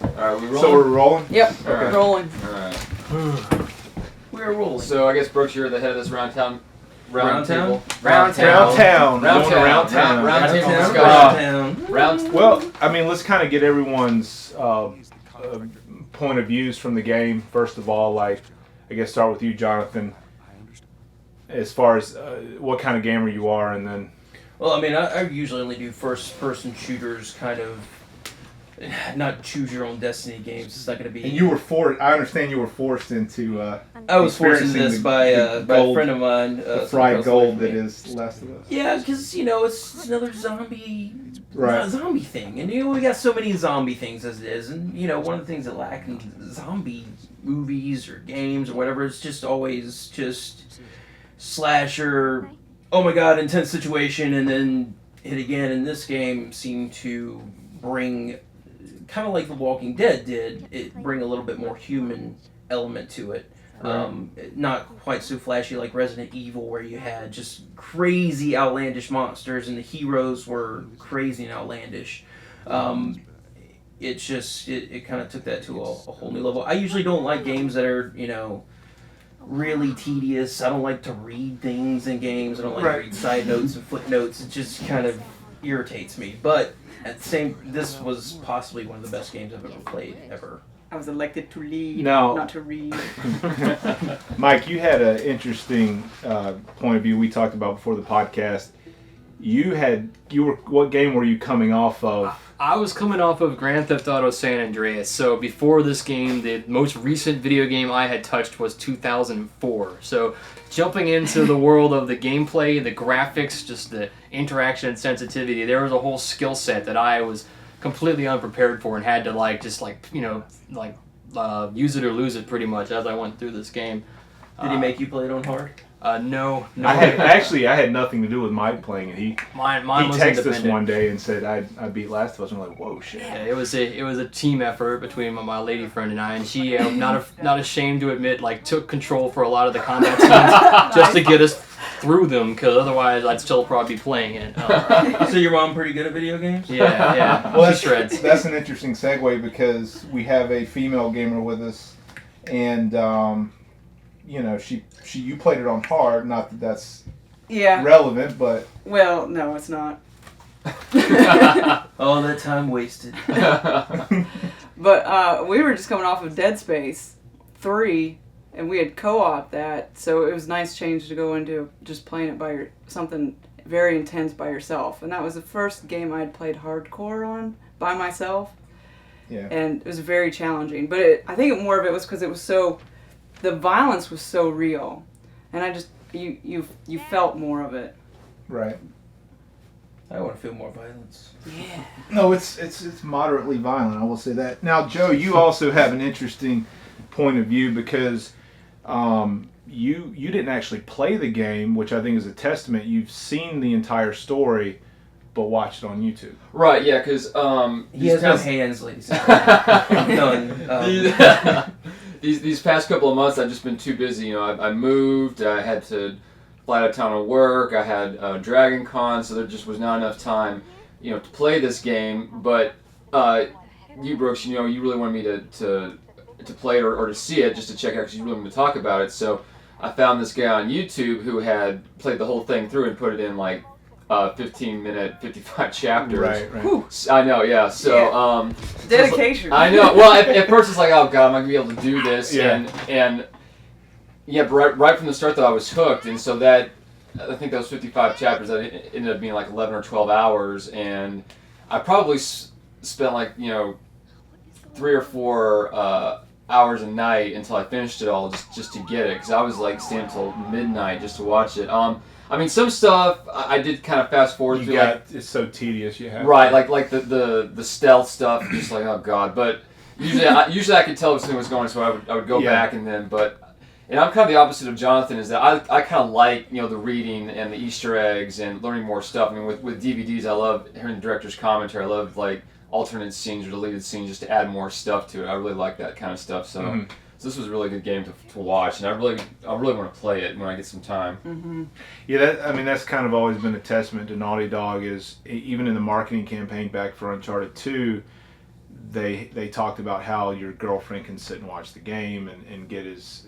Alright, we rolling? So we're rolling? Yep, Alright. rolling. Alright. We're rolling. So I guess, Brooks, you're the head of this Roundtable. Roundtown. Round town. Round. Well, I mean, let's kind of get everyone's point of views from the game. First of all, like, I guess start with you, Jonathan. As far as what kind of gamer you are, and then. Well, I mean, I usually only do first-person shooters, kind of. Not choose your own destiny games. It's not going to be. And you were forced. I understand you were forced into. I was forced into this by a friend of mine. The fried gold that is Last of Us. Yeah, because it's another zombie thing, and we got so many zombie things as it is, and one of the things that lack in zombie movies or games or whatever is just always just slasher. Oh my god, intense situation, and then hit again. And this game seemed to bring. Kind of like The Walking Dead did, it bring a little bit more human element to it. Not quite so flashy like Resident Evil, where you had just crazy outlandish monsters and the heroes were crazy and outlandish. It kind of took that to a whole new level. I usually don't like games that are, really tedious. I don't like to read things in games. I don't like to read side notes and footnotes. It just kind of irritates me. But at the same, this was possibly one of the best games I've ever played, ever. I was elected to lead, No. not to read. Mike, you had an interesting point of view we talked about before the podcast. What game were you coming off of? I was coming off of Grand Theft Auto San Andreas. So before this game, the most recent video game I had touched was 2004. So jumping into the world of the gameplay, the graphics, just the interaction and sensitivity, there was a whole skill set that I was completely unprepared for and had to use it or lose it pretty much as I went through this game. Did he make you play it on hard? No. I had nothing to do with Mike playing it. He was texted us independent. one day and said I beat Last of Us. I'm like, whoa, shit. Yeah, it was a team effort between my lady friend and I, and she not ashamed to admit took control for a lot of the combat scenes just to get us through them, because otherwise I'd still probably be playing it. So your mom pretty good at video games? Yeah. Well, she shreds. That's an interesting segue because we have a female gamer with us, and you played it on hard. Not that that's relevant, but Well, no, it's not. All that time wasted. But we were just coming off of Dead Space 3, and we had co-op that, so it was a nice change to go into just playing it by something very intense by yourself. And that was the first game I'd played hardcore on by myself. yeah. And it was very challenging. But I think more of it was because it was the violence was so real, and I just you felt more of it. Right. I want to feel more violence. Yeah. No, it's moderately violent. I will say that. Now, Joe, you also have an interesting point of view because you didn't actually play the game, which I think is a testament. You've seen the entire story, but watched it on YouTube. Right, yeah, because He has no hands, ladies and gentlemen. None. These past couple of months, I've just been too busy. I moved. I had to fly out of town to work. I had Dragon Con, so there just was not enough time, to play this game. But you, Brooks, you really wanted me to play it or to see it, just to check out, because you really wanted to talk about it. So I found this guy on YouTube who had played the whole thing through and put it in 15-minute, 55 chapters. Right. I know, yeah. So, Dedication. I know. Well, at first it's like, oh god, am I gonna be able to do this? Yeah. And but right from the start though, I was hooked, and so I think those 55 chapters that ended up being 11 or 12 hours, and I probably spent 3 or 4 hours a night until I finished it all, just to get it, because I was staying until midnight just to watch it. Some stuff I did kind of fast forward through. It's so tedious. You have right, like the stealth stuff, just oh god. But usually I could tell if something was going, so I would go back and then. And I'm kind of the opposite of Jonathan, is that I kind of like the reading and the Easter eggs and learning more stuff. I mean, with DVDs, I love hearing the director's commentary. I love alternate scenes or deleted scenes just to add more stuff to it. I really like that kind of stuff. So. So this was a really good game to watch, and I really want to play it when I get some time. Mm-hmm. Yeah, that's kind of always been a testament to Naughty Dog, is even in the marketing campaign back for Uncharted 2, they talked about how your girlfriend can sit and watch the game and get as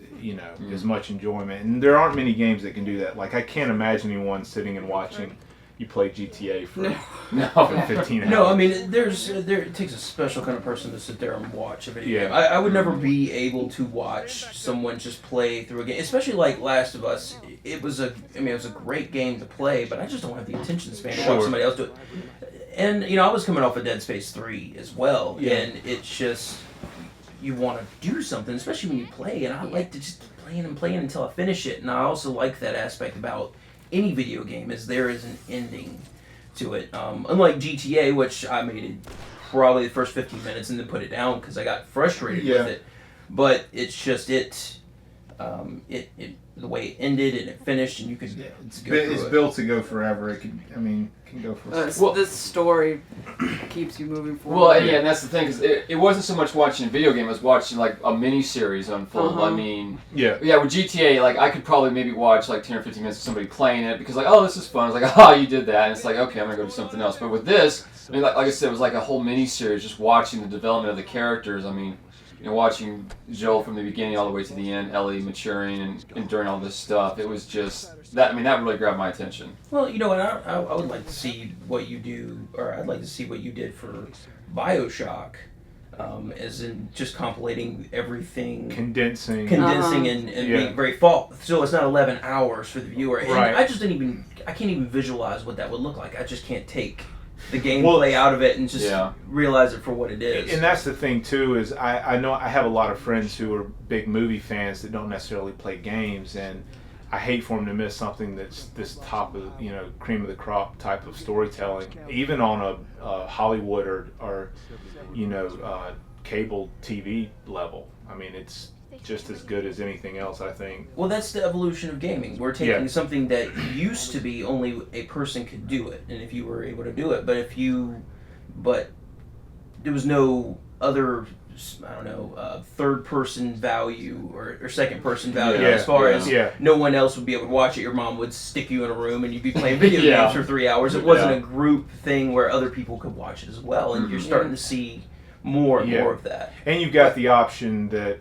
much enjoyment. And there aren't many games that can do that. Like I can't imagine anyone sitting and watching you play GTA for 15 hours. No, I mean it takes a special kind of person to sit there and watch a video game. I would never be able to watch someone just play through a game, especially like Last of Us. It was a great game to play, but I just don't have the attention span to watch somebody else do it. And I was coming off of Dead Space 3 as well, and it's just you want to do something, especially when you play. And I like to just keep playing until I finish it. And I also like that aspect about any video game is there is an ending to it. Unlike GTA, which I made it probably the first 15 minutes and then put it down because I got frustrated with it. But it's just the way it ended and it finished, and you can it's built to go forever. It can go for. This story keeps you moving forward. Well, and that's the thing, because it wasn't so much watching a video game; it was watching like a mini series unfold. I mean, with GTA, like I could probably maybe watch like 10 or 15 minutes of somebody playing it because like, oh, this is fun. It's like, oh, you did that, and it's like, okay, I'm gonna go do something else. But with this, I mean, like I said, it was like a whole mini series, just watching the development of the characters. I mean, watching Joel from the beginning all the way to the end, Ellie maturing and enduring all this stuff. It was just that. I mean, that really grabbed my attention. Well, and I would like to see what you do, or I'd like to see what you did for BioShock, as in just compilating everything, condensing and being very so it's not 11 hours for the viewer. And I can't even visualize what that would look like. I just can't take the gameplay out of it and just realize it for what it is. And that's the thing too, is I know I have a lot of friends who are big movie fans that don't necessarily play games, and I hate for them to miss something that's this top of cream of the crop type of storytelling, even on a Hollywood or cable TV level. I mean, it's just as good as anything else, I think. Well, that's the evolution of gaming. We're taking something that used to be only a person could do it, and if you were able to do it, but there was no other, third-person value or second-person value as far as no one else would be able to watch it. Your mom would stick you in a room and you'd be playing video games for 3 hours. It wasn't a group thing where other people could watch it as well, and you're starting to see more and more of that. And you've got the option that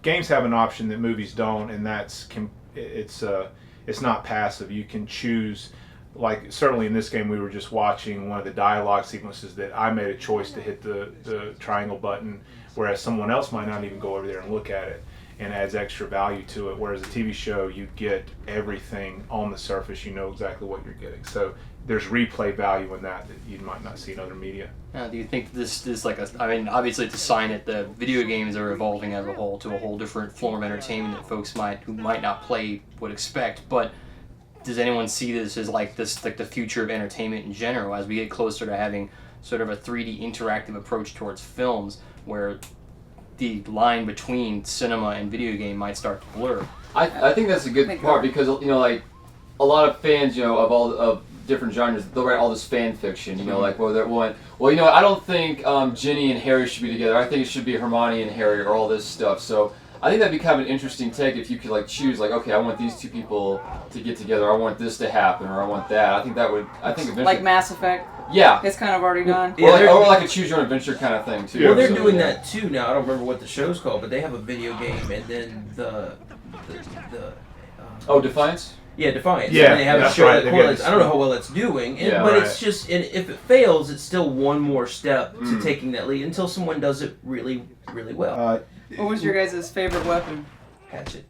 games have an option that movies don't, and it's not passive. You can choose, like certainly in this game we were just watching one of the dialogue sequences that I made a choice to hit the triangle button, whereas someone else might not even go over there and look at it, and adds extra value to it. Whereas a TV show, you get everything on the surface, you know exactly what you're getting. So there's replay value in that you might not see in other media. Do you think this is obviously it's a sign that the video games are evolving as a whole to a whole different form of entertainment that folks who might not play would expect, but does anyone see this as the future of entertainment in general as we get closer to having sort of a 3D interactive approach towards films where the line between cinema and video game might start to blur? I think that's a good part because like a lot of fans of different genres, they'll write all this fan fiction, like I don't think Ginny and Harry should be together. I think it should be Hermione and Harry or all this stuff. So I think that'd be kind of an interesting take if you could choose okay, I want these two people to get together. I want this to happen, or I want that. I think eventually, like Mass Effect. Yeah, it's kind of already done. Or like a choose your own adventure kind of thing too. Well, they're doing that too now. I don't remember what the show's called, but they have a video game, and then the Defiance. Yeah, Defiance. Yeah, and they have a show that correlates. I don't know how well it's doing, but it's just, and if it fails, it's still one more step to taking that lead until someone does it really, really well. What was your guys' favorite weapon? Hatchet.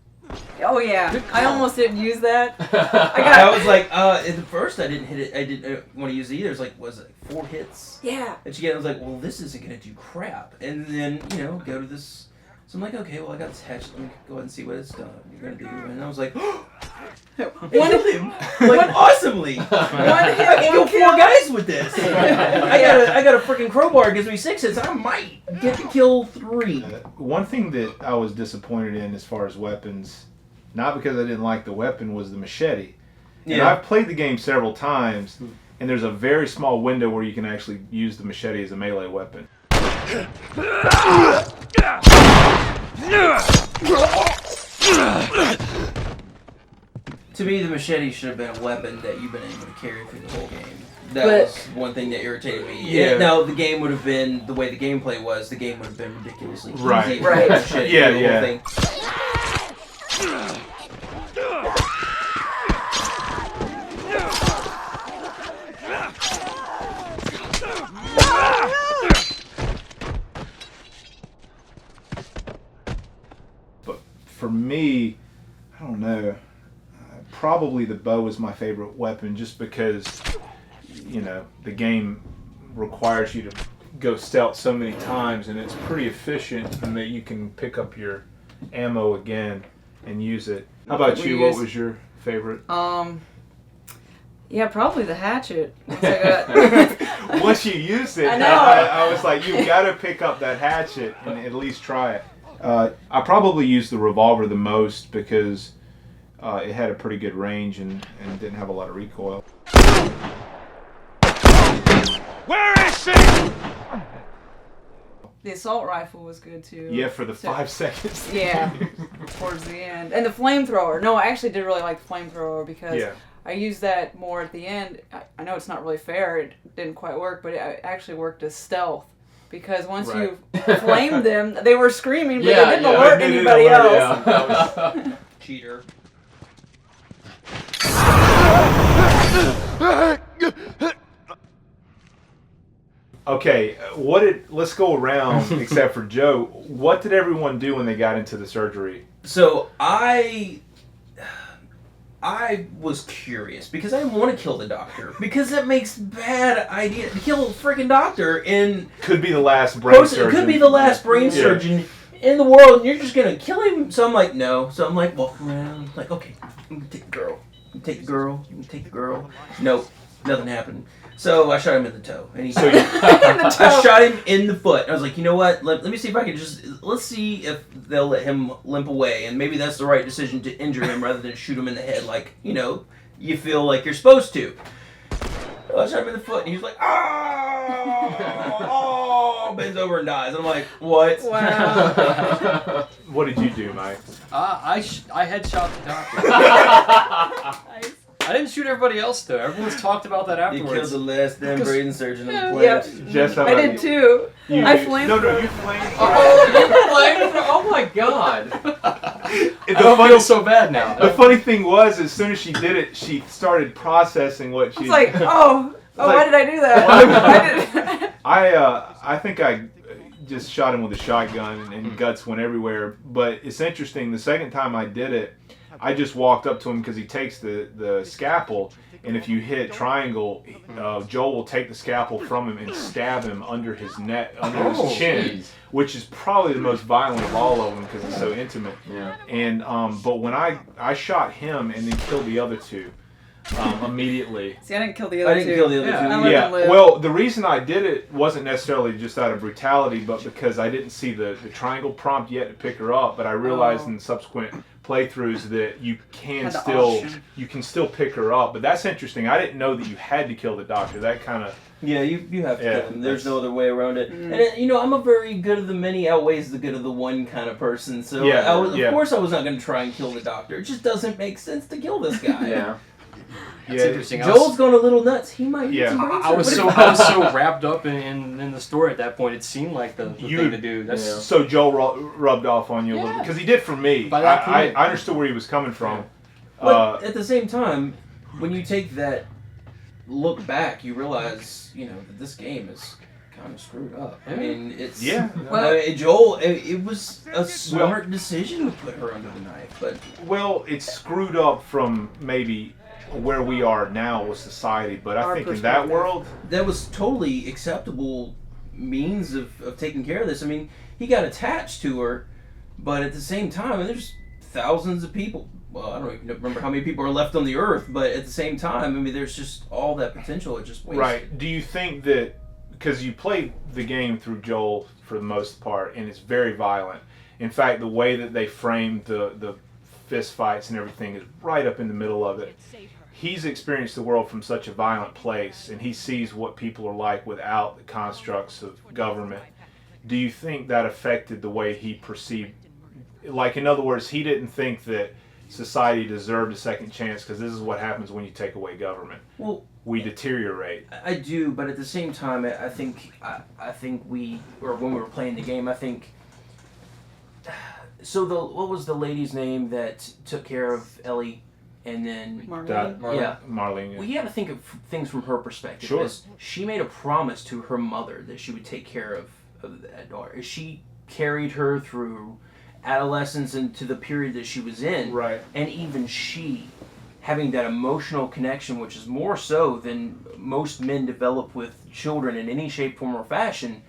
Oh yeah, I almost didn't use that. I was like, at the first I didn't hit it. I didn't want to use it either. It was was it 4 hits? Yeah. And I was like, well, this isn't gonna do crap. And then go to this. So I'm like, okay, well I got this hatchet. Let me go ahead and see what it's done. You're gonna do, and I was like, him awesomely. I can kill 4 guys with this. I got a freaking crowbar. It gives me 6 hits. I might get to kill 3. One thing that I was disappointed in as far as weapons, not because I didn't like the weapon, was the machete. And I've played the game several times, and there's a very small window where you can actually use the machete as a melee weapon. To me, the machete should have been a weapon that you've been able to carry through the whole game. That was one thing that irritated me. Yeah. Now, the game would have been, the way the gameplay was, the game would have been ridiculously easy. Right. Right. Shit, Yeah, the whole thing. But for me, I don't know. Probably the bow is my favorite weapon, just because the game requires you to go stealth so many times, and it's pretty efficient in that you can pick up your ammo again and use it. How about you? What was your favorite? Yeah, probably the hatchet. Once I got Once you use it, I know. I was like, you've got to pick up that hatchet and at least try it. I probably used the revolver the most because it had a pretty good range and didn't have a lot of recoil. Where is she? the assault rifle was good too. Yeah, for the So- 5 seconds. Yeah, towards the end. And the flamethrower. No, I actually did really like the flamethrower because Yeah. I used that more at the end. I know it's not really fair. It didn't quite work, but it actually worked as stealth. Because once Right. you flamed them, they were screaming, but Yeah, they didn't yeah. alert They didn't anybody alert, else. yeah. Cheater. Okay, let's go around except for Joe. What did everyone do when they got into the surgery? So I was curious because I didn't want to kill the doctor because that makes bad idea to kill a freaking doctor in Could be the last brain it surgeon. could be the last brain Yeah. surgeon in the world, and you're just gonna kill him. So I'm like, no. So I'm like walking around, like, okay, I'm gonna take the girl. I'm gonna take the girl. I'm gonna take the girl. Nope, nothing happened. So I shot him in the toe, and he. So you- I shot him in the foot. I was like, you know what? Let me see if I can let's see if they'll let him limp away, and maybe that's the right decision to injure him rather than shoot him in the head, like you feel like you're supposed to. So I shot him in the foot, and he was like, oh, bends over and dies. I'm like, what? Wow. What did you do, Mike? I headshot the doctor. Nice. I didn't shoot everybody else though. Everyone's talked about that You killed afterwards. the last damn brain surgeon on the Yeah. planet. Jess, how I about did you? too. You I did- flamed. No, you flamed. Oh, you flamed? Oh my god. I don't feel so bad now. The funny thing was, as soon as she did it, she started processing what she. It's like, why like- did I do that? Why did I think I just shot him with a shotgun and guts went everywhere. But it's interesting. The second time I did it, I just walked up to him because he takes the scalpel, and if you hit triangle, Joel will take the scalpel from him and stab him under his neck, under Oh, his chin, jeez. which is probably the most violent of all of them because it's so intimate. Yeah. And but when I shot him and then killed the other two immediately. See, I didn't kill the other I didn't two. kill the other Yeah. two. I let Yeah, them live. well, the reason I did it wasn't necessarily just out of brutality, but because I didn't see the triangle prompt yet to pick her up. But I realized in subsequent playthroughs that you can Had the still option. pick her up. But that's interesting. I didn't know that you had to kill the doctor. That kind of Yeah, you have to Yeah, kill him. There's that's- no other way around it. Mm. And I'm a very good of the many outweighs the good of the one kind of person. So Yeah, of yeah. course I was not going to try and kill the doctor. It just doesn't make sense to kill this guy. Yeah. That's interesting. Joel's going a little nuts. He might. Yeah. Need some brain I was surgery. so wrapped up in the story at that point. It seemed like the thing to do. That's Yeah. So Joel rubbed off on you a little bit Yeah. because he did for me. By that point. I understood where he was coming from. But at the same time, when you take that look back, you realize, that this game is kind of screwed up. I mean, it's Yeah. Joel. It was a smart decision to put her under the knife, but Well, it's screwed up from maybe where we are now with society, but I Our think in that perspective. world, that was totally acceptable means of taking care of this. I mean, he got attached to her, but at the same time, there's thousands of people. Well, I don't even remember how many people are left on the earth, but at the same time, I mean, there's just all that potential. It just wastes. right? Do you think that because you play the game through Joel for the most part, and it's very violent. In fact, the way that they framed the fist fights and everything is right up in the middle of it. He's experienced the world from such a violent place, and he sees what people are like without the constructs of government. Do you think that affected the way he perceived? Like, in other words, he didn't think that society deserved a second chance because this is what happens when you take away government. Well, we deteriorate. I do, but at the same time, I think we, or when we were playing the game, I think. So what was the lady's name that took care of Ellie, and then Marlene. Yeah, Marlene. well, you got to think of things from her perspective. Sure. Because she made a promise to her mother that she would take care of that daughter. She carried her through adolescence into the period that she was in, Right. and even she, having that emotional connection, which is more so than most men develop with children in any shape, form, or fashion,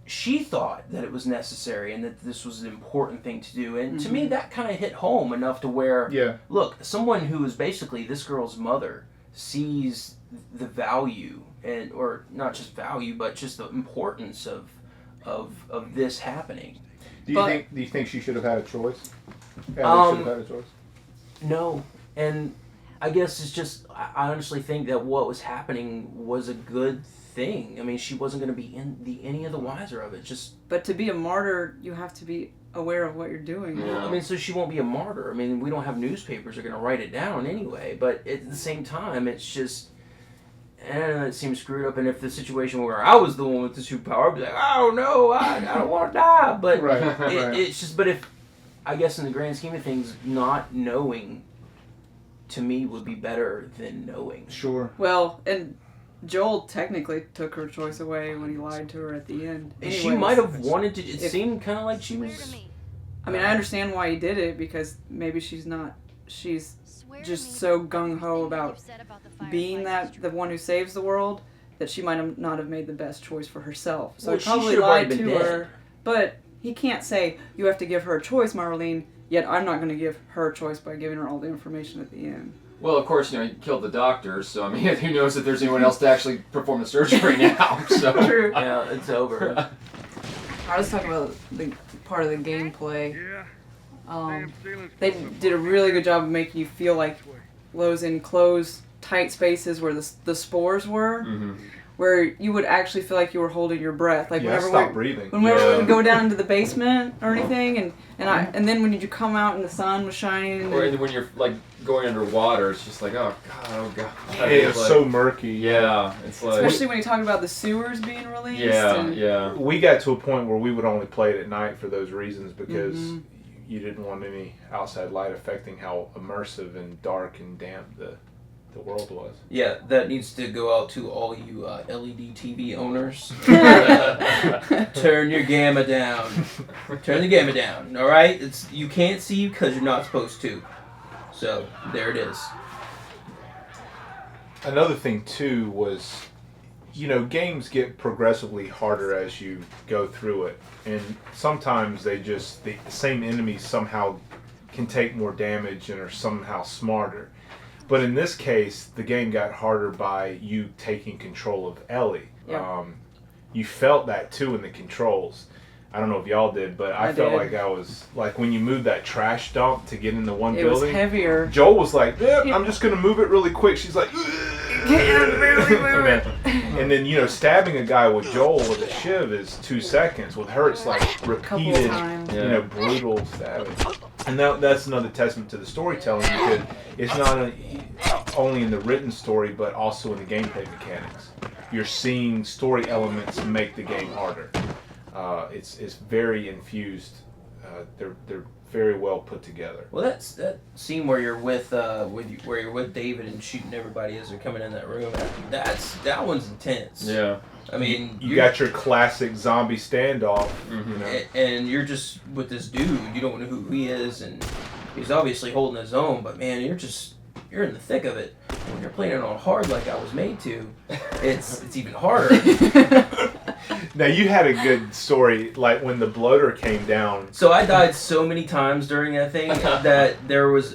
she thought that it was necessary and that this was an important thing to do. And to me, that kind of hit home enough to where, look, someone who is basically this girl's mother sees the value, and or not just value, but just the importance of this happening. Do you think she should have had a choice? Should have had a choice. No, and I guess it's just I honestly think that what was happening was a good thing. I mean, she wasn't going to be any of the wiser of it. But to be a martyr, you have to be aware of what you're doing. Yeah. I mean, so she won't be a martyr. I mean, we don't have newspapers that are going to write it down anyway. But at the same time, it's just, it seems screwed up. And if the situation where I was the one with the superpower, I'd be like, oh no, I don't want to die. But it's just, but if, I guess in the grand scheme of things, not knowing to me would be better than knowing. Sure. Well, and Joel technically took her choice away when he lied to her at the end. She Anyways, might have wanted to. It seemed kind of like she was. I mean, I understand why he did it, because maybe she's just so gung-ho about being the one who saves the world that she might not have made the best choice for herself. So Well, he she probably should have already lied been to dead. her. But he can't say, you have to give her a choice, Marlene, yet I'm not going to give her a choice by giving her all the information at the end. Well, of course, he killed the doctor, so I mean, who knows if there's anyone else to actually perform the surgery now? So. True. Yeah, it's over. I was talking about the part of the gameplay. They did a really good job of making you feel like those enclosed, tight spaces where the spores were, where you would actually feel like you were holding your breath. Like whenever breathing. Whenever we would go down into the basement or anything, and then when you come out and the sun was shining. Or when you're like going underwater, it's just like, oh god. It's like, so murky. Yeah, it's like. Especially when you talk about the sewers being released. Yeah. We got to a point where we would only play it at night for those reasons, because you didn't want any outside light affecting how immersive and dark and damp the world was. Yeah, that needs to go out to all you LED TV owners. Turn your gamma down. Turn the gamma down. All right, you can't see because you're not supposed to. So there it is. Another thing too was, games get progressively harder as you go through it, and sometimes the same enemies somehow can take more damage and are somehow smarter. But in this case, the game got harder by you taking control of Ellie. Yeah. You felt that too in the controls. I don't know if y'all did, but I felt like I was, like when you moved that trash dump to get into one building. It was heavier. Joel was like, I'm just going to move it really quick. She's like, and then, stabbing a guy with Joel with a shiv is 2 seconds. With her, it's like repeated, brutal stabbing. And that's another testament to the storytelling, because it's not only in the written story, but also in the gameplay mechanics. You're seeing story elements make the game harder. It's very infused. They're very well put together. Well, that scene where you're with David and shooting everybody as they're coming in that room. That one's intense. Yeah. I mean, you got your classic zombie standoff, and you're just with this dude. You don't know who he is, and he's obviously holding his own. But man, you're in the thick of it. When you're playing it on hard like I was made to, it's even harder. Now you had a good story, like when the bloater came down. So I died so many times during that thing that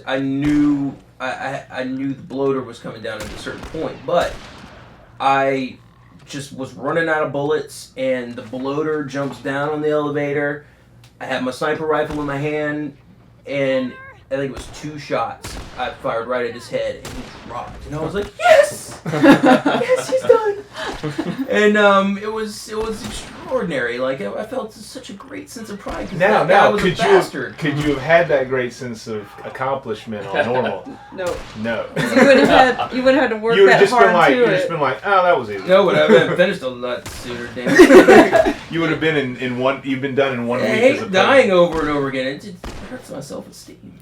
I knew the bloater was coming down at a certain point, but I just was running out of bullets, and the bloater jumps down on the elevator. I had my sniper rifle in my hand, and I think it was 2 shots. I fired right at his head, and he dropped. And I was like, yes! Yes, he's done! And it was extraordinary. Like, I felt such a great sense of pride. That guy was a bastard. Could you have had that great sense of accomplishment on normal? No. No. You wouldn't have had to work You would that have just hard been like, to you would it. have just been like, oh, that was easy. No, but I would have finished a lot sooner, damn. You would have been in one. You've been done in 1 week. I as hate a dying over and over again. It just hurts my self-esteem.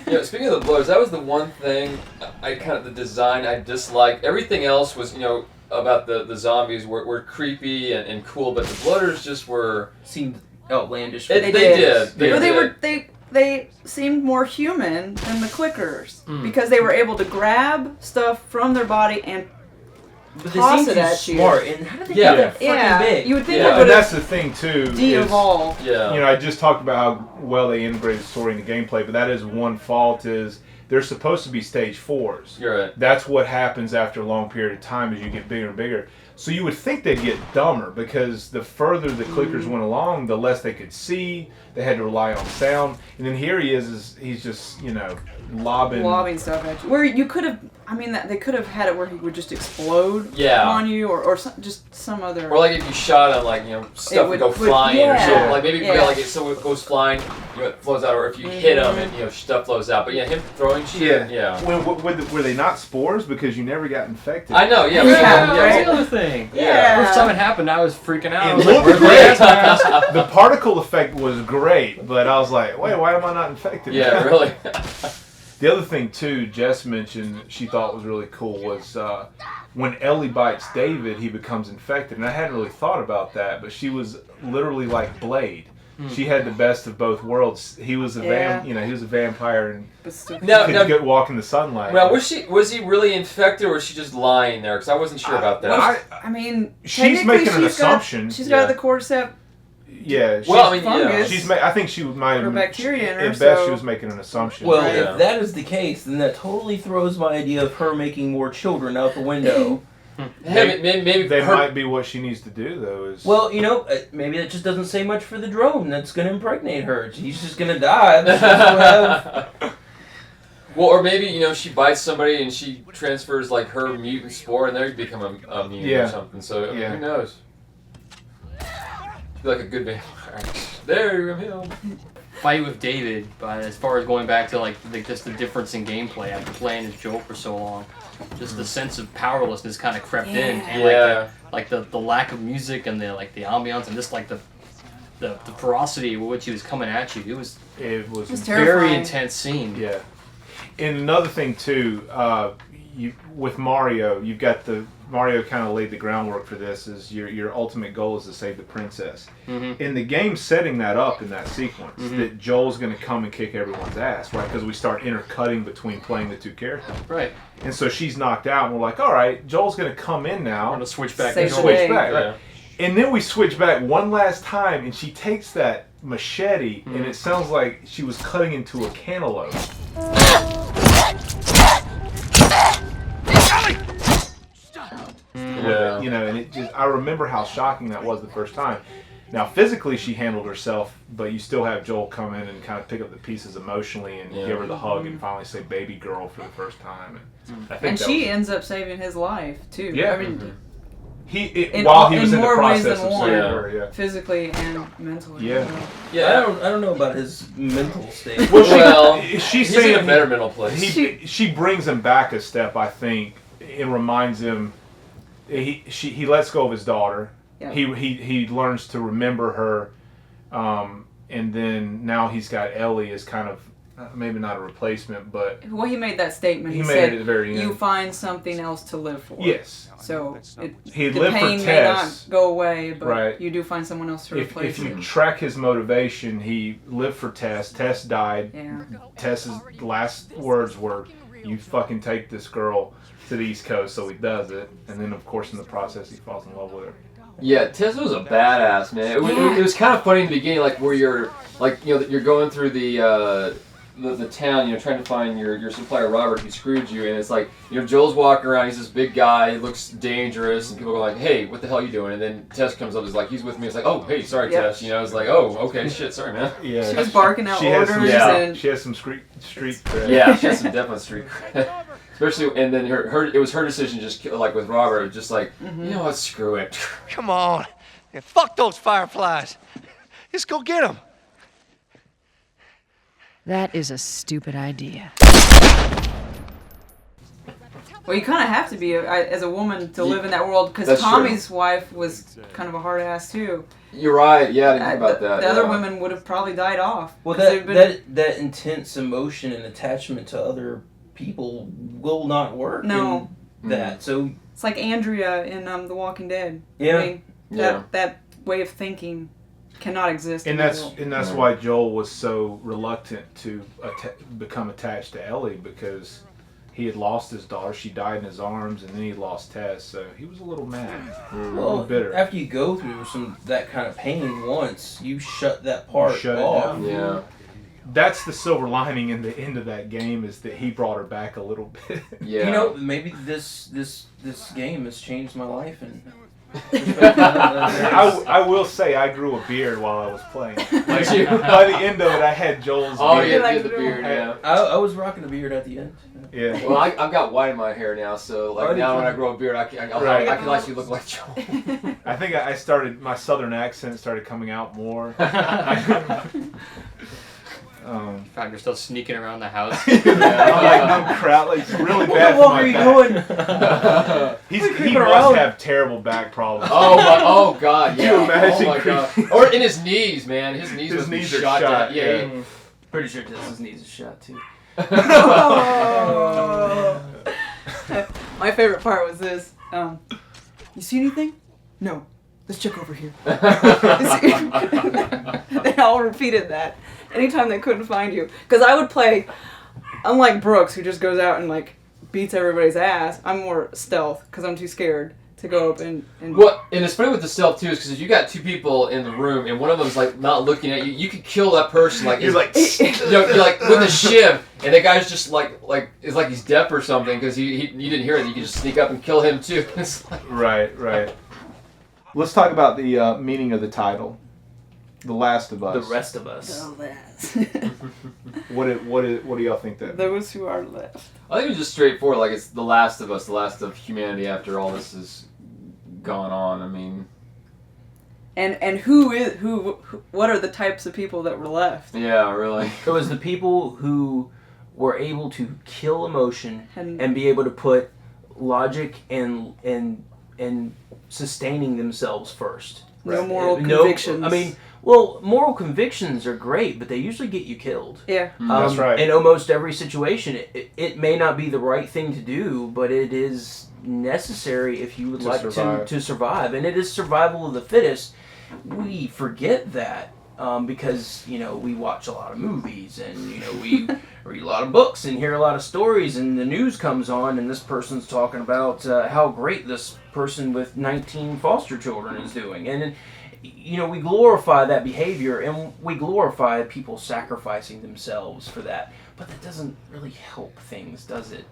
Yeah, speaking of the bloaters, that was the one thing the design I disliked. Everything else was, about the zombies were creepy and cool, but the bloaters just were... Seemed outlandish. They did. They seemed more human than the clickers because they were able to grab stuff from their body and but toss they it seemed at smart. you. And how did they get that fucking big? You would think Yeah. it And would that's have the thing too. de-evolved. Yeah. I just talked about how well they integrated story into gameplay, but that is one fault is they're supposed to be stage 4s. You're right. That's what happens after a long period of time as you get bigger and bigger. So you would think they'd get dumber because the further the clickers went along, the less they could see. They had to rely on sound. And then here he is he's just, lobbing Stuff at you. Where you could have, they could have had it where he would just explode Yeah. on you or just some other... Or like if you shot him, stuff would go flying or something. Like maybe so it goes flying, it flows out. Or if you hit him, and stuff flows out. But yeah, him throwing shit. Yeah. Were they not spores? Because you never got infected. I know. Yeah. That's the other thing. Yeah. First time it happened, I was freaking out. I It was like, looked where's the great. gas? The particle effect was great, but I was like, wait, why am I not infected? Yeah. Really. The other thing too, Jess mentioned she thought was really cool was when Ellie bites David, he becomes infected, and I hadn't really thought about that, but she was literally like Blade. She had the best of both worlds. He was a he was a vampire and could walk in the sunlight. Now, was he really infected, or was she just lying there? Because I wasn't sure about that. She's making an assumption. She's got the cordyceps. Yeah. Fungus. I think she might have. Or bacteria in her. At best, she was making an assumption. Well, if that is the case, then that totally throws my idea of her making more children out the window. Maybe they might be what she needs to do, though. Is Maybe that just doesn't say much for the drone that's going to impregnate her. She's just going to die. Well, or maybe, she bites somebody and she transfers, her mutant spore and they become a mutant or something. So, who knows? She'd be like a good vampire. There, I'm healed. Fight with David, but as far as going back to, just the difference in gameplay, after playing as Joel for so long, just the sense of powerlessness kind of crept in. And, the lack of music and the ambiance and just, the ferocity with which he was coming at you. It was a very intense scene. Yeah. And another thing too, with Mario, you've got Mario kind of laid the groundwork for this. Is your ultimate goal is to save the princess. Mm-hmm. And the game's setting that up in that sequence that Joel's going to come and kick everyone's ass, right? Because we start intercutting between playing the two characters. Right. And so she's knocked out, and we're like, all right, Joel's going to come in now. We're going to switch back. Right? And then we switch back one last time, and she takes that machete, and it sounds like she was cutting into a cantaloupe. Yeah. And it just—I remember how shocking that was the first time. Now, physically, she handled herself, but you still have Joel come in and kind of pick up the pieces emotionally and give her the hug and finally say "baby girl" for the first time. And she ends up saving his life too. Yeah. While he was in the more ways process than of one, saving her, physically and mentally. Yeah. Yeah. I don't know about his mental state. Well, she's he's saying in a better mental place. She brings him back a step, I think, and reminds him. He lets go of his daughter. Yep. He learns to remember her, and then now he's got Ellie as kind of maybe not a replacement, but he made that statement. He made said, it at the very end. "You find something else to live for." Yes. So he the lived pain for may Tess. not go away, but Right. you do find someone else to replace If you him. track his motivation, he lived for Tess. Tess died. Yeah. Tess's last words were, "You fucking take this girl to the East Coast," so he does it, and then of course in the process he falls in love with her. Yeah, Tess was a badass, man. It was kind of funny in the beginning, where you're you're going through the the town, you know, trying to find your supplier Robert who screwed you, and it's like, you know, Joel's walking around, he's this big guy, he looks dangerous, and people go like, hey, what the hell are you doing? And then Tess comes up, he's like, he's with me. It's like, oh, hey, sorry, Yep. Tess. You know, it's like, oh, okay, shit, sorry, man. Yeah. She was barking out She has orders some, and she has some street cred. Yeah, she has some definite street cred. Especially, and then it was her decision, just like with Robert, just like, you know what, screw it. Come on. Yeah, fuck those fireflies. Just go get them. That is a stupid idea. well, you kind of have to be as a woman to live in that world because That's Tommy's wife was kind of a hard ass too. You're right, yeah, I didn't think about that. The other yeah. women would have probably died off. Well, 'cause they've that intense emotion and attachment to other people will not work. No. in that. So It's like Andrea in The Walking Dead. Yeah. I mean, that way of thinking cannot exist. And in the that's world. and that's why Joel was so reluctant to become attached to Ellie, because he had lost his daughter. She died in his arms, and then he lost Tess. So he was a little mad, a little well, bitter. after you go through that kind of pain once, you shut that part Shut it off. down. Yeah. That's the silver lining in the end of that game, is that he brought her back a little bit. Yeah. You know, maybe this game has changed my life, and I will say I grew a beard while I was playing. Like, Did you? by the end of it, I had Joel's Oh, beard. yeah, like did the beard, yeah. I was rocking a beard at the end. Yeah. Well, I've got white in my hair now, so like Oh, now did when you? I grow a beard, I can actually look like Joel. I think I started, my southern accent started coming out more. Found yourself sneaking around the house. I'm like, no crowd, like, it's really bad for my back. He creeping must around? have terrible back problems. Oh God, yeah. you imagine oh my God. Or in his knees, man. His knees His must be knees are shot. shot, down. yeah. he- Pretty sure Tess's knees are shot too. Oh. My favorite part was this. You see anything? No. Let's check over here. They all repeated that anytime they couldn't find you. Because I would play, unlike Brooks, who just goes out and like beats everybody's ass. I'm more stealth because I'm too scared to go up and Well, and it's funny with the stealth too, is because if you got two people in the room and one of them's like not looking at you, you could kill that person like You're like, you're like with a shiv, and the guy's just like it's like he's deaf or something because you didn't hear it. You can just sneak up and kill him too. It's like, right. Let's talk about the meaning of the title, The Last of Us. The rest of us. Oh, that. What do y'all think that? Those who are left. I think it was just straightforward. Like it's the last of us, the last of humanity after all this has gone on. I mean, And what are the types of people that were left? yeah, really. It was the people who were able to kill emotion And- and be able to put logic and sustaining themselves first. No moral No- convictions. I mean, well, moral convictions are great, but they usually get you killed. Yeah. That's right. In almost every situation, it may not be the right thing to do, but it is necessary if you would To like survive. to survive. And it is survival of the fittest. We forget that because, we watch a lot of movies and, we read a lot of books and hear a lot of stories, and the news comes on and this person's talking about how great this person with 19 foster children is doing. And we glorify that behavior, and we glorify people sacrificing themselves for that. But that doesn't really help things, does it?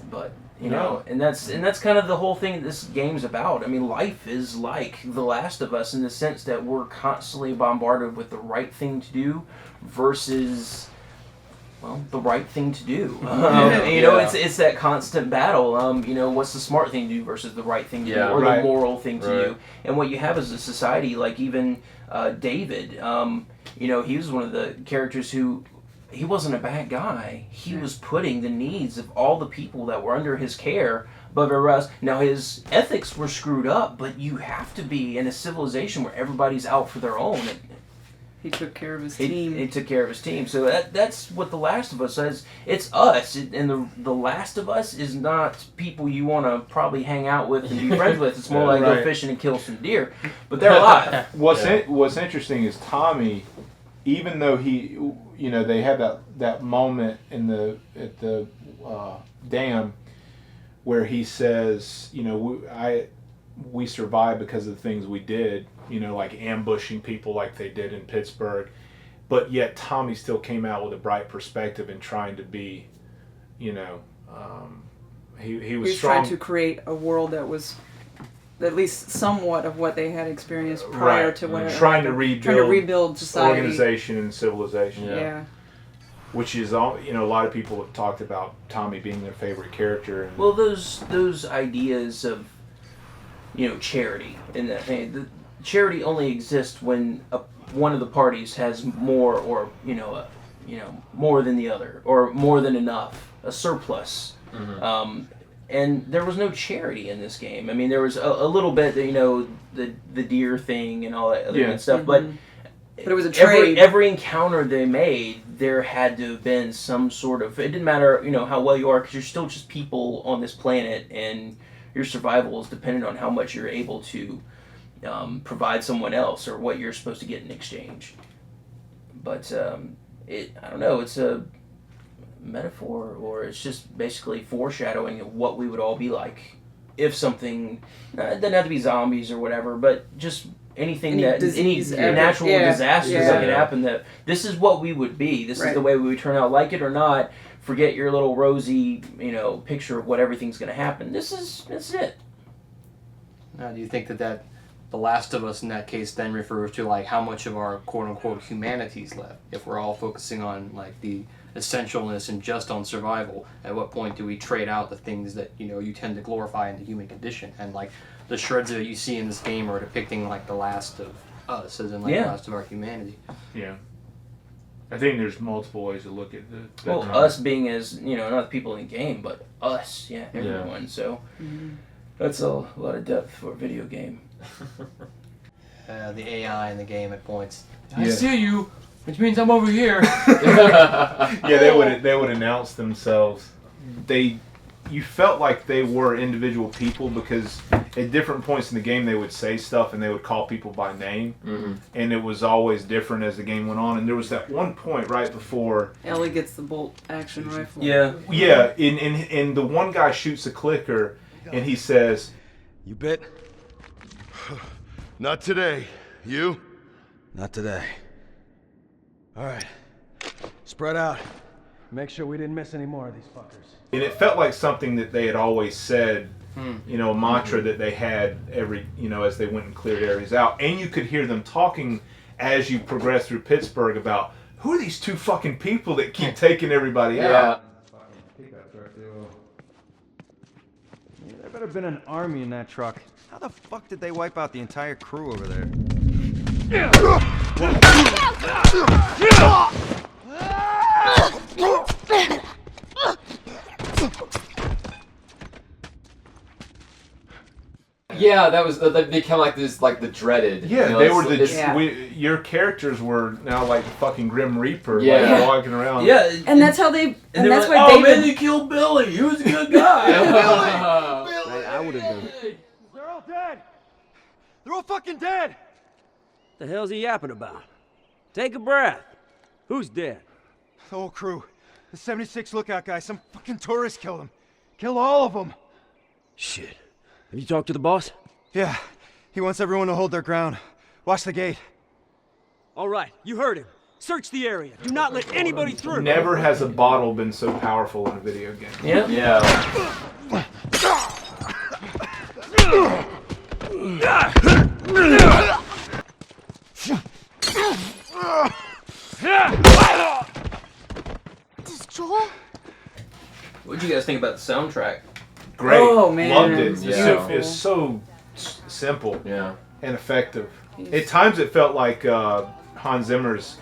But and that's kind of the whole thing this game's about. I mean, life is like The Last of Us in the sense that we're constantly bombarded with the right thing to do versus, well, the right thing to do. It's that constant battle. What's the smart thing to do versus the right thing to do, or right. the moral thing to Right. do. And what you have is a society like even David. He was one of the characters who. He wasn't a bad guy. He was putting the needs of all the people that were under his care above everybody else. Now, his ethics were screwed up, but you have to be in a civilization where everybody's out for their own. He took care of his team. He took care of his team. So that's what The Last of Us is. It's us. And the Last of Us is not people you want to probably hang out with and be friends with. It's more like go Right. fishing and kill some deer. But they're alive. What's interesting is Tommy, even though he, they had that moment at the dam where he says, we survived because of the things we did, like ambushing people like they did in Pittsburgh. but yet Tommy still came out with a bright perspective and trying to be, he was strong. trying to create a world that was at least somewhat of what they had experienced prior to whatever. Trying to rebuild society, organization and civilization. Yeah. Which is all, a lot of people have talked about Tommy being their favorite character. And well, those ideas of, charity and that thing. The charity only exists when one of the parties has more, or more than the other, or more than enough, a surplus. And there was no charity in this game. I mean, there was a little bit, the deer thing and all that other good stuff, but it was a trade. Every encounter they made, there had to have been some sort of. It didn't matter, how well you are, because you're still just people on this planet, and your survival is dependent on how much you're able to provide someone else, or what you're supposed to get in exchange. But I don't know. It's a metaphor, or it's just basically foreshadowing of what we would all be like if something. It doesn't have to be zombies or whatever, but just. Any natural disasters that could happen, that this is what we would be. This is the way we would turn out, like it or not. Forget your little rosy, picture of what everything's going to happen. This is it. Now, do you think that The Last of Us in that case then refers to like how much of our quote unquote humanity's left? If we're all focusing on like the essentialness and just on survival, at what point do we trade out the things that you tend to glorify in the human condition? And like the shreds of it you see in this game are depicting like the last of us, as in like the last of our humanity. Yeah, I think there's multiple ways to look at the us being as not the people in the game, but us, everyone. So that's a lot of depth for a video game. The AI in the game at points. I see you, which means I'm over here. They would announce themselves. You felt like they were individual people, because at different points in the game they would say stuff and they would call people by name, and it was always different as the game went on. And there was that one point right before Ellie gets the bolt action rifle. And the one guy shoots a clicker and he says, "You bit? Not today. You? Not today. All right, spread out. Make sure we didn't miss any more of these fuckers." And it felt like something that they had always said, a mantra that they had every, as they went and cleared areas out. And you could hear them talking as you progress through Pittsburgh about, who are these two fucking people that keep taking everybody out? There better have been an army in that truck. How the fuck did they wipe out the entire crew over there? Yeah, that was they become like this, like the dreaded. Yeah, they were your characters were now like the fucking Grim Reaper, like walking around. Yeah, and that's how they. And that's like, why David. Man, they killed Billy. He was a good guy. Billy. I would have been. They're all dead. They're all fucking dead. The hell's he yapping about? Take a breath. Who's dead? The whole crew. The 76 lookout guy. Some fucking tourist killed him. Kill all of them. Shit. Have you talked to the boss? Yeah. He wants everyone to hold their ground. Watch the gate. All right, you heard him. Search the area. Do not let anybody through. Never has a bottle been so powerful in a video game. Yeah. This is Joel? What did you guys think about the soundtrack? Great. Oh, man. Loved it. Yeah. It's so simple Yeah. and effective. At times it felt like Hans Zimmer's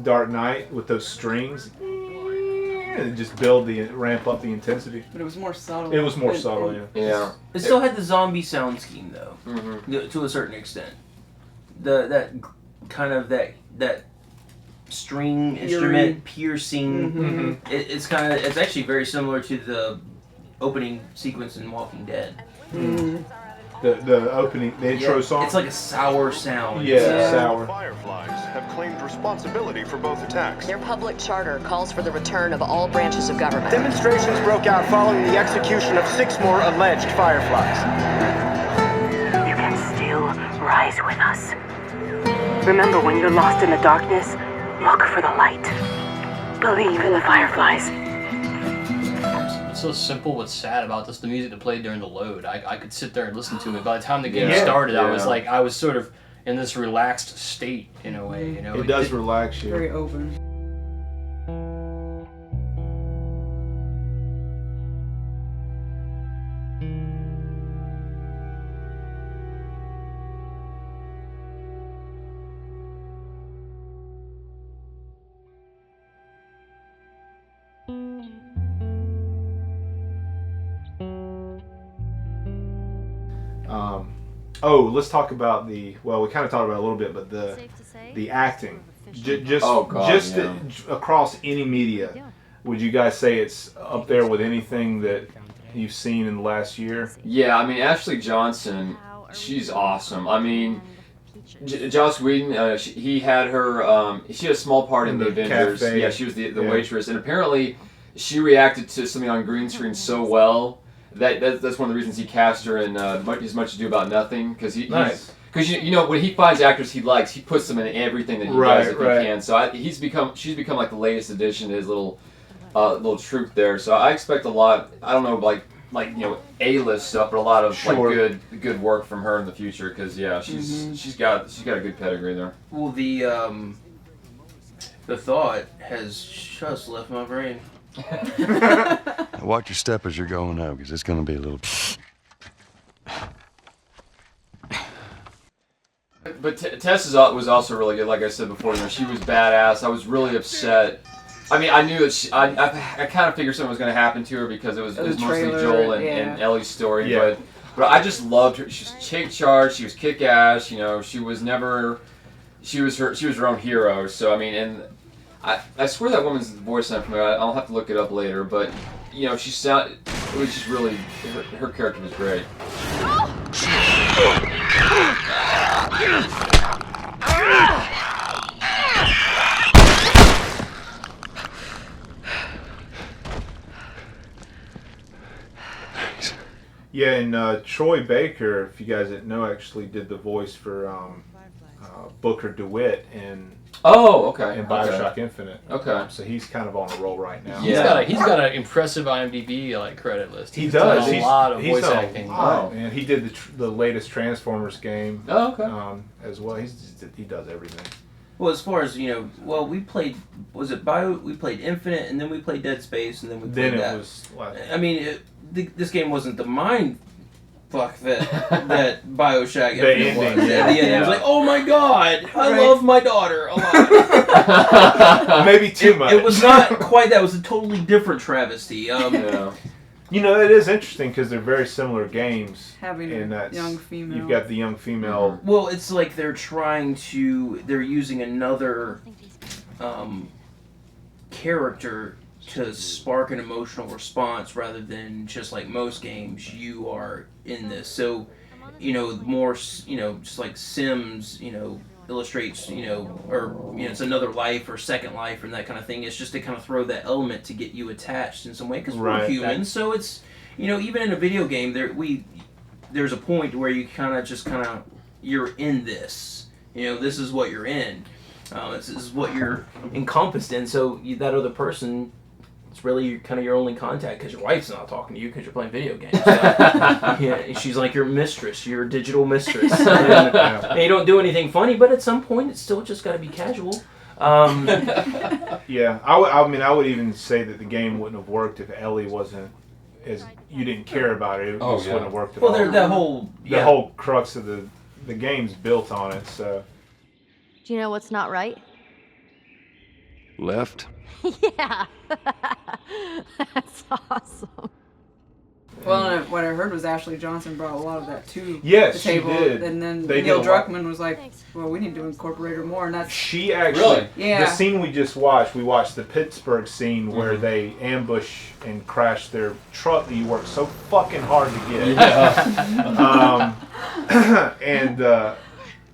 Dark Knight with those strings. And just ramp up the intensity. But it was more subtle. It was more subtle, Yeah. It still had the zombie sound scheme though, to a certain extent. That string instrument piercing. It's actually very similar to the opening sequence in Walking Dead. The opening, the intro song. It's like a sour sound. Yeah, sour. Fireflies have claimed responsibility for both attacks. Their public charter calls for the return of all branches of government. Demonstrations broke out following the execution of 6 more alleged Fireflies. You can still rise with us. Remember, when you're lost in the darkness, Look for the light. Believe in the fireflies. What's so simple what's sad about this, the music that played during the load. I could sit there and listen to it. By the time the game started, I was sort of in this relaxed state in a way. You know, it does relax you. Very open. Let's talk about we kind of talked about it a little bit, but the acting, across any media, would you guys say it's up there with anything that you've seen in the last year? Yeah, I mean, Ashley Johnson, she's awesome. I mean, Joss Whedon, he had her, she had a small part in the Avengers. Cafe. Yeah, she was the waitress, and apparently she reacted to something on green screen so well that's one of the reasons he cast her in As Much Ado About Nothing, because because you know, when he finds actors he likes, he puts them in everything that he does if he can. So she's become like the latest addition to his little troupe there. So I expect a lot. I don't know, like you know, A-list stuff, but a lot of like good work from her in the future. Because she's got a good pedigree there. Well, the thought has just left my brain. Watch your step as you're going out, because it's going to be a little. But Tess was also really good. Like I said before, you know, she was badass. I was really upset. I mean, I knew that I kind of figured something was going to happen to her because it was mostly Joel and Ellie's story. Yeah. But I just loved her. She was take charge. She was kick ass. You know, she was her own hero. So I mean, and I swear that woman's voice sounded familiar. I'll have to look it up later. But you know, it was just really her character was great. Yeah, and Troy Baker, if you guys didn't know, actually did the voice for Booker DeWitt in Bioshock Infinite. Okay. So he's kind of on a roll right now. Yeah. He's got an impressive IMDb credit list. He does. He's done a lot of voice acting. Wow. And he did the latest Transformers game. Oh, okay. As well. He does everything. Well, as far as, you know, we played, we played Infinite, and then we played Dead Space, and then we played that. I mean, this game wasn't the mind fuck that Bioshock Infinite was. Yeah. At the end, I was like, oh my god, I love my daughter a lot. Maybe too much. It was not quite that. It was a totally different travesty. You know, it is interesting because they're very similar games. Having a young female. You've got the young female. Well, it's like they're using another character to spark an emotional response rather than just like most games, you are in this. So, you know, more, you know, just like Sims, you know, illustrates, you know, or, you know, it's another life or second life and that kind of thing. It's just to kind of throw that element to get you attached in some way because we're humans. So it's, you know, even in a video game, there's a point where you kind of you're in this. You know, this is what you're in. This is what you're encompassed in. So that other person, it's really kind of your only contact because your wife's not talking to you because you're playing video games. So, yeah, she's like your mistress, your digital mistress. And you don't do anything funny, but at some point it's still just got to be casual. Yeah, I would even say that the game wouldn't have worked if Ellie wasn't you didn't care about it. It just wouldn't have worked at all. Well, the whole crux of the game's built on it. So. Do you know what's not right? Left? Yeah. That's awesome. Well, what I heard was Ashley Johnson brought a lot of that to the table. She did. And then They Neil did a lot. Druckmann was like, well, we need to incorporate her more. And that's... She actually... Yeah. The scene we just watched, we watched the Pittsburgh scene where they ambush and crash their truck that you worked so fucking hard to get. Yeah.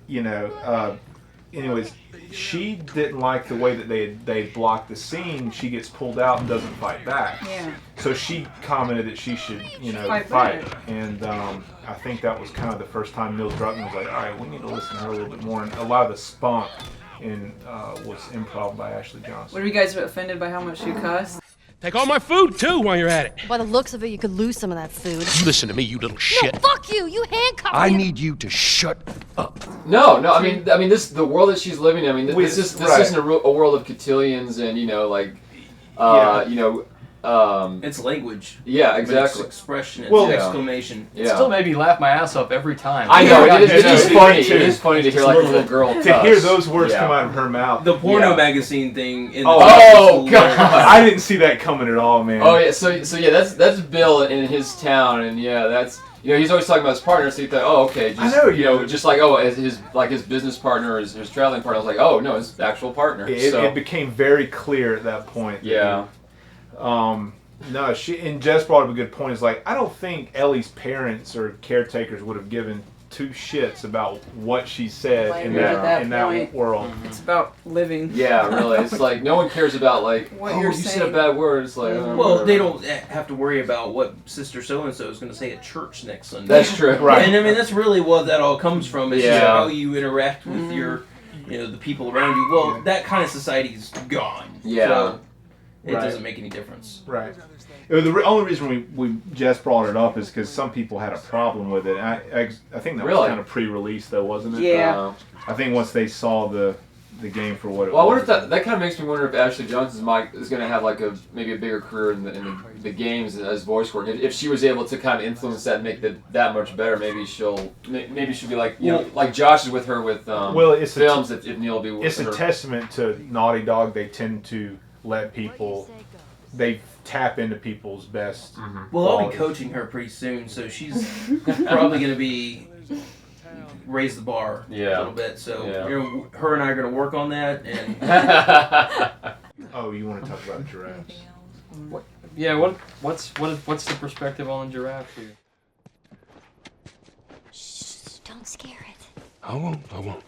You know, anyways, she didn't like the way that they blocked the scene. She gets pulled out and doesn't fight back. Yeah. So she commented that she should, you know, fight. And I think that was kind of the first time Neil Druckmann was like, all right, we need to listen to her a little bit more. And a lot of the spunk and was improv by Ashley Johnson. What are you guys offended by how much you cuss? Take all my food, too, while you're at it. By the looks of it, you could lose some of that food. You listen to me, you little shit. No, fuck you! You handcuffed me! I need you to shut up. No. I mean, the world that she's living in. I mean, this isn't a world of cotillions and it's language. Yeah, exactly. It's expression. It's exclamation. It still made me laugh my ass off every time. I know. It is funny. It is funny to hear like a little girl cuss. To hear those words come out of her mouth. The porno magazine thing. In God! I didn't see that coming at all, man. Oh yeah. So yeah, that's Bill in his town, and yeah, that's. He's always talking about his partner, so you thought, oh, okay, just, I know, just like, as his business partner, his traveling partner. I was like, oh, no, his actual partner. It became very clear at that point. Yeah. No, Jess brought up a good point. It's like, I don't think Ellie's parents or caretakers would have given two shits about what she said in that world. It's about living. Yeah, really. It's like no one cares about what you said a bad word. It's like well, they don't have to worry about what Sister So and So is going to say at church next Sunday. That's true, right? And I mean that's really what that all comes from. Is just how you interact with your, the people around you. Well, that kind of society is gone. Yeah. So it doesn't make any difference. Right. The only reason we just brought it up is because some people had a problem with it. I think that was kind of pre-release though, wasn't it? Yeah. I think once they saw the game for what it was. Well, I wonder if that kind of makes me wonder if Ashley Johnson's Mike is going to have maybe a bigger career in the games as voice work. If she was able to kind of influence that and make that much better, maybe she'll be like like Josh is with her with films. If Neil will be with her. It's a testament to Naughty Dog. They tend to let people. They tap into people's best. Mm-hmm. Well, I'll be coaching her pretty soon, so she's probably going to be raise the bar a little bit. So her and I are going to work on that. And oh, you want to talk about giraffes? What's the perspective on the giraffe for you? Shh! Don't scare it. I won't. What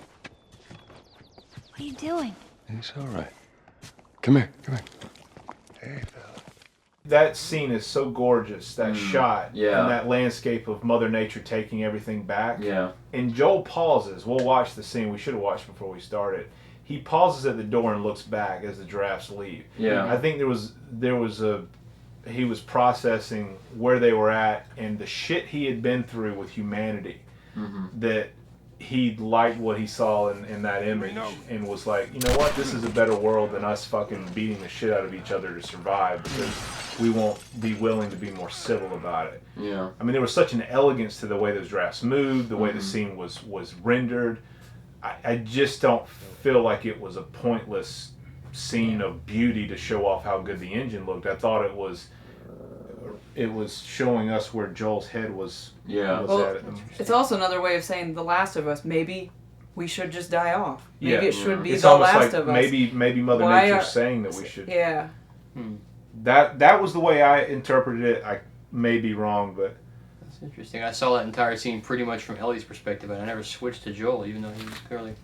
are you doing? It's all right. Come here. Hey, fella. That scene is so gorgeous, that shot, and that landscape of Mother Nature taking everything back. Yeah. And Joel pauses. We'll watch the scene. We should have watched before we started. He pauses at the door and looks back as the giraffes leave. Yeah. I think he was processing where they were at and the shit he had been through with humanity. That he liked what he saw in that image and was like, you know what, this is a better world than us fucking beating the shit out of each other to survive because we won't be willing to be more civil about it. Yeah. I mean, there was such an elegance to the way those giraffes moved, the way the scene was rendered. I just don't feel like it was a pointless scene of beauty to show off how good the engine looked. I thought it was showing us where Joel's head was at. It's also another way of saying The Last of Us. Maybe we should just die off. Maybe it should be it's The almost Last like of Us. Maybe Mother Nature's saying that we should. Yeah. That was the way I interpreted it. I may be wrong, but that's interesting. I saw that entire scene pretty much from Ellie's perspective, and I never switched to Joel, even though he was clearly.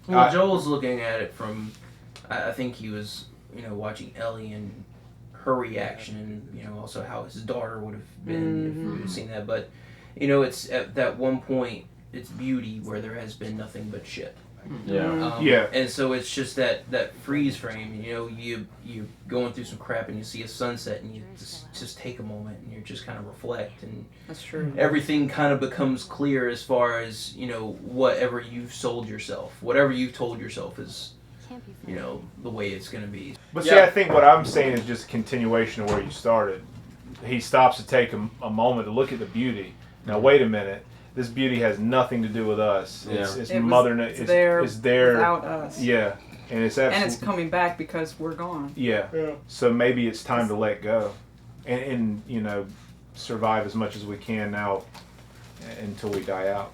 Well, Joel's looking at it from. I think he was, watching Ellie and her reaction, and also how his daughter would have been if we had seen that. But it's at that one point, it's beauty where there has been nothing but shit. Yeah. And so it's just that freeze frame. You going through some crap and you see a sunset and you just take a moment and you just kind of reflect, and that's true. Everything kind of becomes clear as far as whatever you've sold yourself, whatever you've told yourself is. The way it's going to be. But see, I think what I'm saying is just a continuation of where you started. He stops to take a moment to look at the beauty. Now, wait a minute. This beauty has nothing to do with us. It's Mother Nature. It's there without us. Yeah. And it's absolutely... And it's coming back because we're gone. Yeah. So maybe it's time to let go. And survive as much as we can now until we die out.